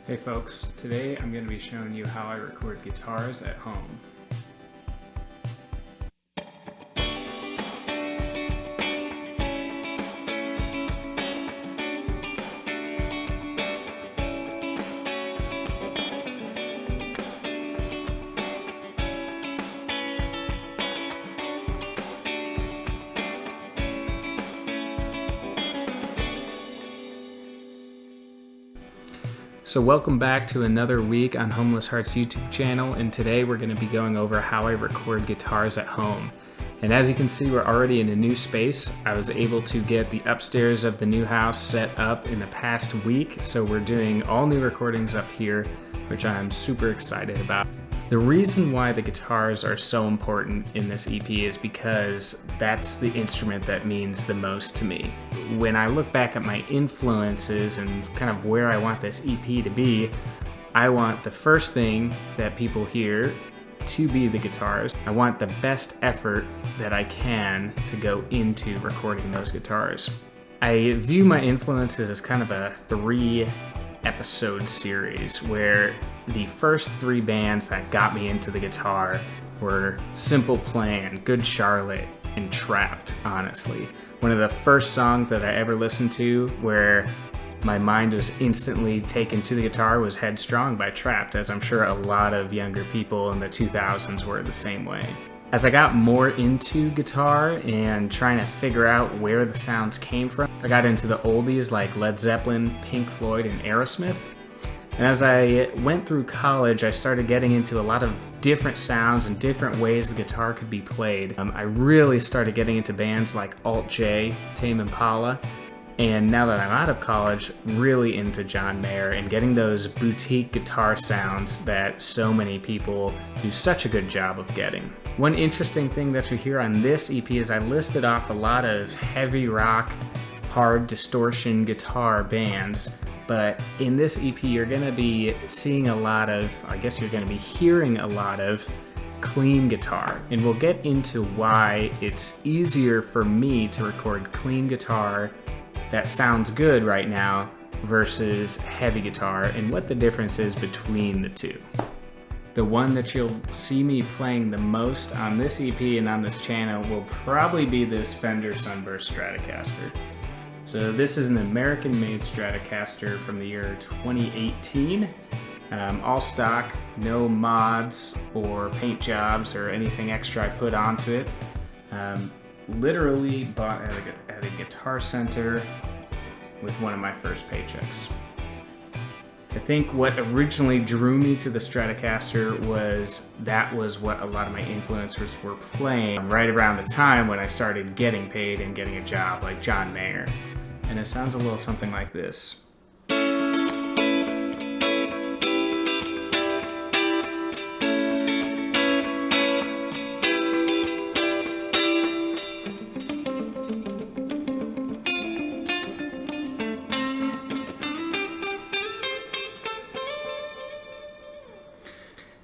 Hey folks, today I'm going to be showing you how I record guitars at home. So welcome back to another week on Homeless Heart's YouTube channel, and today we're going to be going over how I record guitars at home. And as you can see, we're already in a new space. I was able to get the upstairs of the new house set up in the past week, so we're doing all new recordings up here, which I'm super excited about. The reason why the guitars are so important in this EP is because that's the instrument that means the most to me. When I look back at my influences and kind of where I want this EP to be, I want the first thing that people hear to be the guitars. I want the best effort that I can to go into recording those guitars. I view my influences as kind of a 3-episode series where the first 3 bands that got me into the guitar were Simple Plan, Good Charlotte, and Trapped, honestly. One of the first songs that I ever listened to where my mind was instantly taken to the guitar was Headstrong by Trapped, as I'm sure a lot of younger people in the 2000s were the same way. As I got more into guitar and trying to figure out where the sounds came from, I got into the oldies like Led Zeppelin, Pink Floyd, and Aerosmith. And as I went through college, I started getting into a lot of different sounds and different ways the guitar could be played. I really started getting into bands like Alt-J, Tame Impala, and now that I'm out of college, really into John Mayer and getting those boutique guitar sounds that so many people do such a good job of getting. One interesting thing that you hear on this EP is I listed off a lot of heavy rock, hard distortion guitar bands. But in this EP, you're going to be seeing a lot of, I guess you're going to be hearing a lot of clean guitar. And we'll get into why it's easier for me to record clean guitar that sounds good right now versus heavy guitar and what the difference is between the two. The one that you'll see me playing the most on this EP and on this channel will probably be this Fender Sunburst Stratocaster. So this is an American-made Stratocaster from the year 2018. All stock, no mods or paint jobs or anything extra I put onto it. Literally bought at a Guitar Center with one of my first paychecks. I think what originally drew me to the Stratocaster was that was what a lot of my influencers were playing right around the time when I started getting paid and getting a job, like John Mayer. And it sounds a little something like this.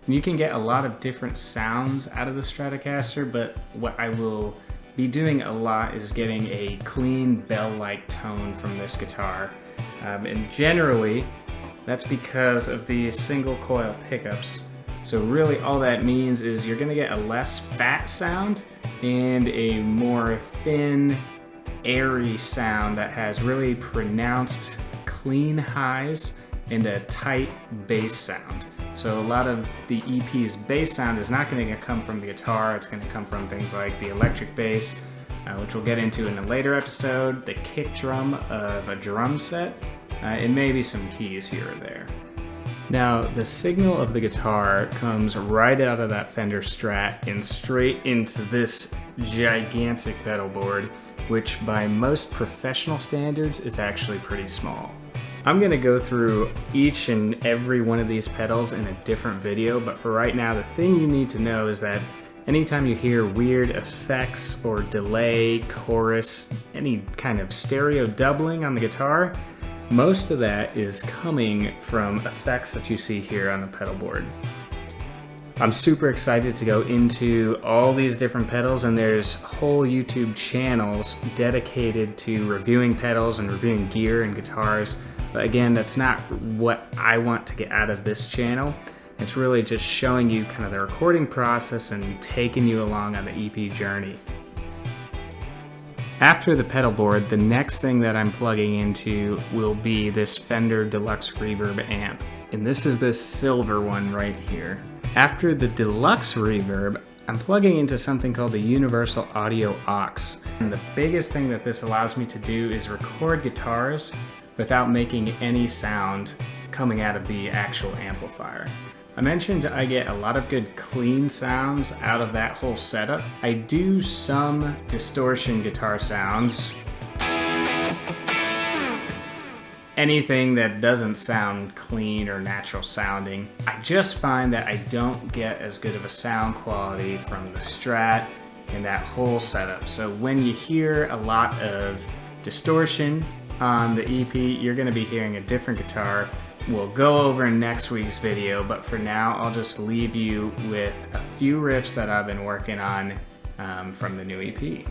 You can get a lot of different sounds out of the Stratocaster, but what I will be doing a lot is getting a clean bell-like tone from this guitar. And generally, that's because of these single coil pickups. So really all that means is you're gonna get a less fat sound and a more thin, airy sound that has really pronounced clean highs and a tight bass sound. So a lot of the EP's bass sound is not going to come from the guitar, it's going to come from things like the electric bass, which we'll get into in a later episode, the kick drum of a drum set, and maybe some keys here or there. Now, the signal of the guitar comes right out of that Fender Strat and straight into this gigantic pedal board, which by most professional standards is actually pretty small. I'm going to go through each and every one of these pedals in a different video, but for right now, the thing you need to know is that anytime you hear weird effects or delay, chorus, any kind of stereo doubling on the guitar, most of that is coming from effects that you see here on the pedal board. I'm super excited to go into all these different pedals, and there's whole YouTube channels dedicated to reviewing pedals and reviewing gear and guitars. But again, that's not what I want to get out of this channel. It's really just showing you kind of the recording process and taking you along on the EP journey. After the pedal board, the next thing that I'm plugging into will be this Fender Deluxe Reverb amp. And this is this silver one right here. After the Deluxe Reverb, I'm plugging into something called the Universal Audio Aux. And the biggest thing that this allows me to do is record guitars without making any sound coming out of the actual amplifier. I mentioned I get a lot of good clean sounds out of that whole setup. I do some distortion guitar sounds. Anything that doesn't sound clean or natural sounding. I just find that I don't get as good of a sound quality from the Strat and that whole setup. So when you hear a lot of distortion on the EP, you're gonna be hearing a different guitar. We'll go over in next week's video, but for now, I'll just leave you with a few riffs that I've been working on from the new EP.